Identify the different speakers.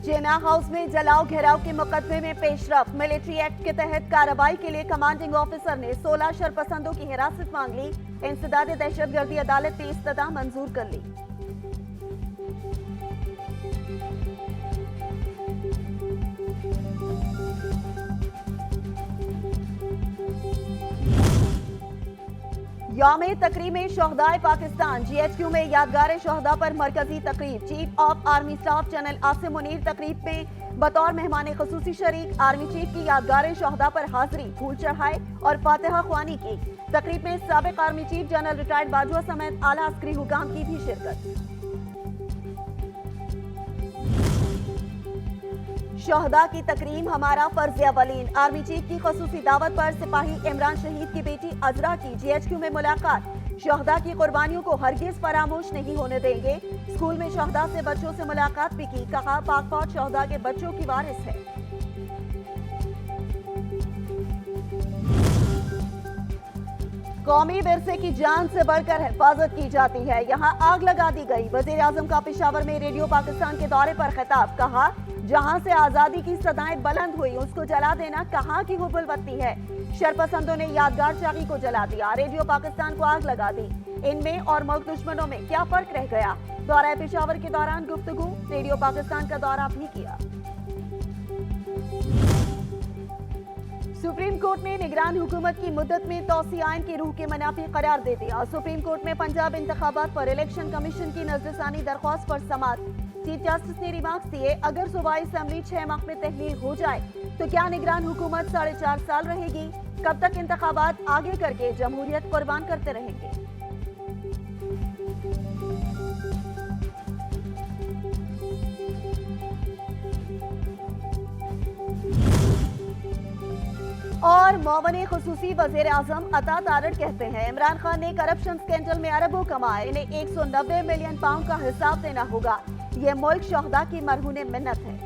Speaker 1: जिन्ना house में जलाओ घेराव के मुकदमे में पेशरफ। मिलिट्री एक्ट के तहत कार्रवाई के लिए कमांडिंग ऑफिसर ने 16 शरपसंदों की हिरासत मांग ली। इंसदाद दहशतगर्दी अदालत ने इस्तदा मंजूर कर ली। यौम तकरीम शोहदाए पाकिस्तान GHQ में यादगार शोहदा पर मरकजी तकरीब। Chief of army staff general Asim Munir तकरीब में बतौर मेहमान खुसूसी शरीक। आर्मी चीफ की यादगार शोहदा पर हाजिरी, फूल चढ़ाए और फातिहा ख्वानी की। तकरीब में साबिक army chief general retired Bajwa समेत आला अस्करी हुकाम की भी शिरकत। शोहदा की तकरीम हमारा फर्ज अवलीन। आर्मी चीफ की खसूसी दावत पर सिपाही इमरान शहीद की बेटी अजरा की GHQ में मुलाकात। शोहदा की कुर्बानियों को हरगिज फरामोश नहीं होने देंगे। स्कूल में शोहदा से बच्चों से मुलाकात भी की। कहा पाक फौज शोहदा के बच्चों की वारिस है। कौमी विरसे की जान से बढ़कर हिफाजत की जाती है, यहाँ आग लगा दी गई। वजीर आजम का पेशावर में रेडियो पाकिस्तान के दौरे पर खिताब। कहा जहां से आजादी की सदाएं बुलंद हुई उसको जला देना कहाँ की हुबुल बत्ती है। शरपसंदों ने यादगार चाकी को जला दिया, रेडियो पाकिस्तान को आग लगा दी। इनमें और मुल्क दुश्मनों में क्या फर्क रह गया। दौरा पेशावर के दौरान गुफ्तगू, रेडियो पाकिस्तान का दौरा भी किया। सुप्रीम कोर्ट ने निगरान हुकूमत की मुद्दत में तौसी आइन की रूह के मनाफी करार दे दिया। सुप्रीम कोर्ट में पंजाब इंतखाबात पर इलेक्शन कमीशन की नजरसानी दरख्वास्त पर समाअत। चीफ जस्टिस ने रिमार्क्स दिए, अगर सूबाई असेंबली 6 माह में तहलील हो जाए तो क्या निगरान हुकूमत 4.5 साल रहेगी। कब तक इंतखाबात आगे करके जमहूरियत कुर्बान करते रहेंगे। और मौमन खुसूसी वजीर आजम अता तारड़ कहते हैं इमरान खान ने करप्शन स्कैंडल में अरबों कमाए, इन्हें 190 मिलियन पाउंड का हिसाब देना होगा। ये मुल्क शोहदा की मरहून मिन्नत है।